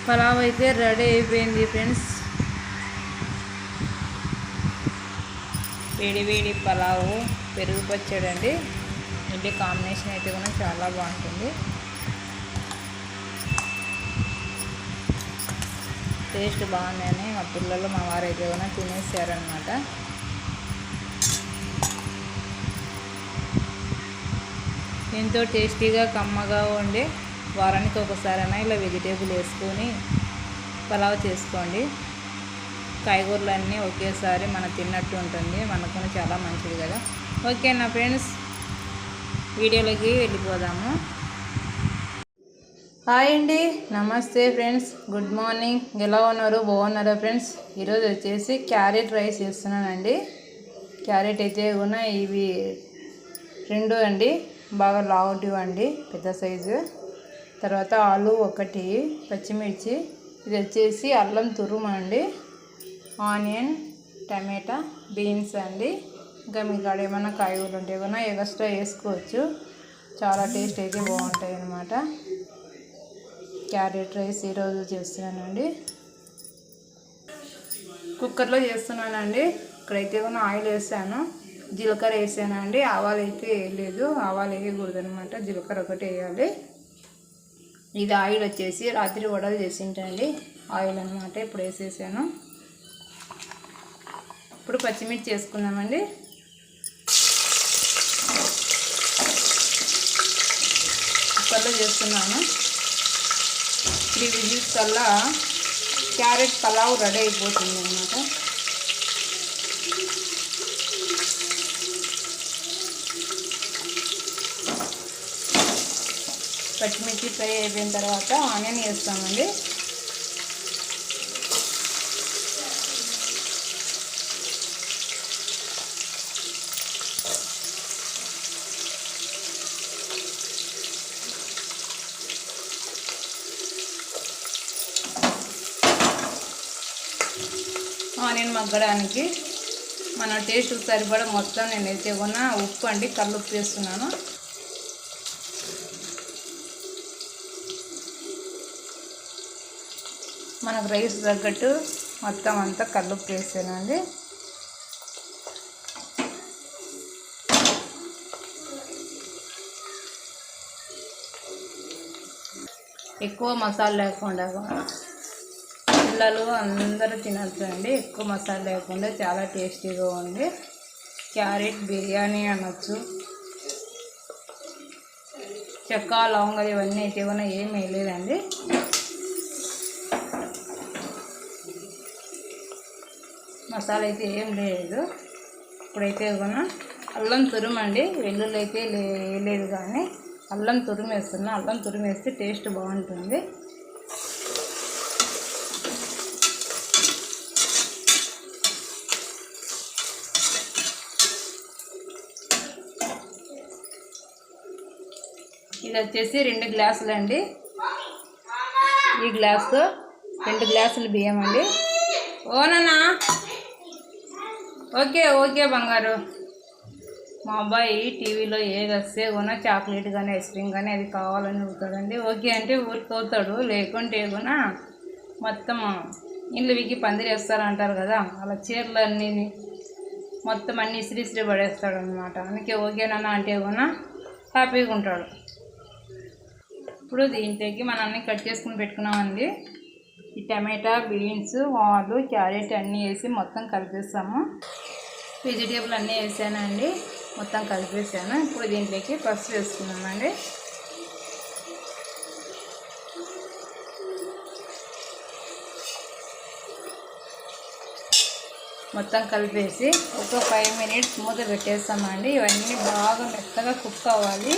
పలావ్ అయితే రెడీ అయిపోయింది ఫ్రెండ్స్. వేడి వేడి పలావు పెరుగు పచ్చడి అండి. ఇంటి కాంబినేషన్ అయితే కూడా చాలా బాగుంటుంది. టేస్ట్ బాగుందని మా పిల్లలు మా వారైతే కూడా తినేసారనమాట. ఎంతో టేస్టీగా కమ్మగా ఉండి వారానికి ఒకసారైనా ఇలా వెజిటేబుల్ వేసుకొని పలావ్ చేసుకోండి. కాయగూరలన్నీ ఒకేసారి మనం తిన్నట్టు ఉంటుంది, మనకు చాలా మంచిది కదా. ఓకేనా ఫ్రెండ్స్, వీడియోలోకి వెళ్ళిపోదాము. హాయ్ అండి, నమస్తే ఫ్రెండ్స్, గుడ్ మార్నింగ్. ఎలా ఉన్నారు? బాగున్నారా ఫ్రెండ్స్? ఈరోజు వచ్చేసి క్యారెట్ రైస్ చేస్తున్నానండి. క్యారెట్ అయితే కూడా ఇవి 2 అండి, బాగా లావుటివి అండి, పెద్ద సైజు. తర్వాత ఆలు 1, పచ్చిమిర్చి, ఇది వచ్చేసి అల్లం తురుము అండి, ఆనియన్, టమాటా, బీన్స్ అండి. ఇంకా మీకు కాడ ఏమైనా కాయగూరలు ఉంటే కూడా ఎక్స్ట్రా వేసుకోవచ్చు. చాలా టేస్ట్ అయితే బాగుంటాయి అన్నమాట. క్యారెట్ రైస్ ఈరోజు చేస్తున్నానండి. కుక్కర్లో చేస్తున్నానండి. ఇక్కడైతే కూడా ఆయిల్ వేసాను, జీలకర్ర వేసానండి. ఆవాలు అయితే వేయలేదు, ఆవాలు వేయకూడదు అనమాట, జీలకర్ర ఒకటి వేయాలి. ఇది ఆయిల్ వచ్చేసి రాత్రి వడలు చేసింటండి ఆయిల్ అనమాట. ఇప్పుడు వేసేసాను. ఇప్పుడు పచ్చిమిర్చి వేసుకుందామండి. కుక్కర్లో చేస్తున్నాను. 3 విజిల్స్ కల్లా క్యారెట్ పలావ్ రెడీ అయిపోతుంది అన్నమాట. పచ్చిమిర్చి ఫ్రై అయిపోయిన తర్వాత ఆనియన్ వేస్తామండి. ఆనియన్ మగ్గడానికి మన టేస్ట్ సరిపడా మొత్తం నేనైతే కూడా ఉప్పు అండి, కల్లుప్పు వేస్తున్నాను. మనకు రైస్ తగ్గట్టు మొత్తం అంతా కల్లుప్పు వేసానండి. ఎక్కువ మసాలా లేకుండా పిల్లలు అందరూ తినచ్చు అండి. ఎక్కువ మసాలా లేకుండా చాలా టేస్టీగా ఉంది. క్యారెట్ బిర్యానీ అనొచ్చు. చెక్క, లవంగాలు ఇవన్నీ అయితే కూడా ఏం వేయలేదండి. మసాలా అయితే ఏం లేదు. ఇప్పుడైతే కూడా అల్లం తురుము అండి, వెల్లుల్లి అయితే వేయలేదు, కానీ అల్లం తురుము వేస్తున్నా. అల్లం తురుము వేస్తే టేస్ట్ బాగుంటుంది. ఇది వచ్చేసి 2 గ్లాసులు అండి. ఈ గ్లాసు 2 గ్లాసులు బియ్యం అండి. ఓనన్నా, ఓకే ఓకే బంగారు. మా అబ్బాయి టీవీలో ఏది వస్తే కూడా చాక్లెట్ కానీ ఐస్ క్రీమ్ కానీ అది కావాలని అడుగుతాడండి. ఓకే అంటే ఊరికోతాడు, లేకుంటే కూడా మొత్తం ఇల్లు వికి పందిరేస్తారంటారు కదా, అలా చీరలు అన్నీ మొత్తం అన్నీ ఇసిరి పడేస్తాడు అనమాట. అందుకే ఓకేనన్నా అంటే కూడా హ్యాపీగా ఉంటాడు. ఇప్పుడు దీంట్లోకి మనం అన్నీ కట్ చేసుకుని పెట్టుకున్నామండి. ఈ టమాటా, బీన్స్, ఆలు, క్యారెట్ అన్నీ వేసి మొత్తం కలిపేస్తాము. వెజిటేబుల్ అన్నీ వేసానండి, మొత్తం కలిపేసాను. ఇప్పుడు దీంట్లోకి పసుపు వేసుకున్నామండి. మొత్తం కలిపేసి ఒక 5 మినిట్స్ మూత పెట్టేస్తామండి. ఇవన్నీ బాగా మెత్తగా కుక్ అవ్వాలి.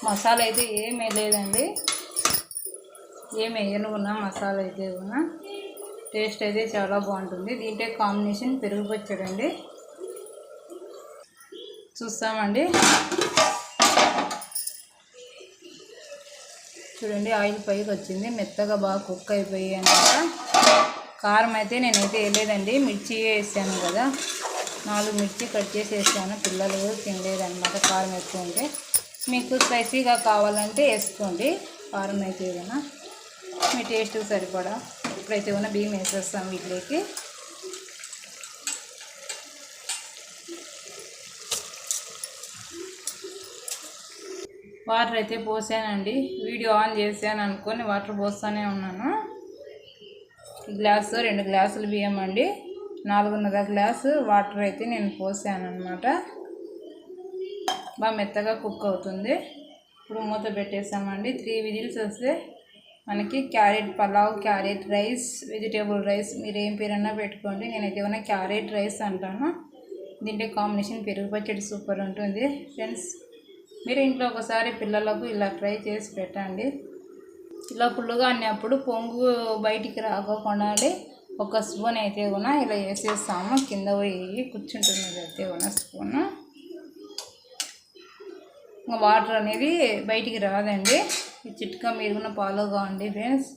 మసాలా అయితే ఏం వేయలేదండి, ఏం వేయనుకున్నా. మసాలా అయితే కూడా టేస్ట్ అయితే చాలా బాగుంటుంది. దీంట్లో కాంబినేషన్ పెరుగు పచ్చడి అండి. చూస్తామండి. చూడండి, ఆయిల్ పైకి వచ్చింది, మెత్తగా బాగా కుక్ అయిపోయి అన్నమాట. కారం అయితే నేనైతే వేయలేదండి, మిర్చి వేసాను కదా, 4 మిర్చి కట్ చేసి వేసాను. పిల్లలు తినలేదన్నమాట కారం ఎక్కువ ఉంటే. మీకు స్పైసీగా కావాలంటే వేసుకోండి, కారం అయితే ఏదైనా మీ టేస్ట్ సరిపడా. ఇప్పుడైతే ఉన్న బియ్యం వేసేస్తాం వీటిలోకి. వాటర్ అయితే పోసానండి, వీడియో ఆన్ చేశాను అనుకొని వాటర్ పోస్తూనే ఉన్నాను. గ్లాసు 2 గ్లాసులు బియ్యం అండి, 4.5 గ్లాసు వాటర్ అయితే నేను పోసాను అనమాట. బాగా మెత్తగా కుక్ అవుతుంది. ఇప్పుడు మూత పెట్టేసామండి. 3 విజిల్స్ వస్తే మనకి carrot pulao, carrot rice, vegetable rice, మీరు ఏం పేరన్నా పెట్టుకోండి. నేనైతే ఏమైనా క్యారెట్ రైస్ అంటాను. దీంట్లో కాంబినేషన్ పెరుగు పచ్చడి సూపర్ ఉంటుంది ఫ్రెండ్స్. మీరు ఇంట్లో ఒకసారి పిల్లలకు ఇలా ట్రై చేసి పెట్టండి. ఇలా పుల్లుగా అన్నప్పుడు పొంగు బయటికి రాకోకుండా ఒక స్పూన్ అయితే కూడా ఇలా వేసేస్తాము. కింద పోయి కూర్చుంటున్నది అయితే కూడా స్పూను. ఇంకా వాటర్ అనేది బయటికి రాదండి. ఈ చిట్కా మీరు కూడా ఫాలో కావండి ఫ్రెండ్స్.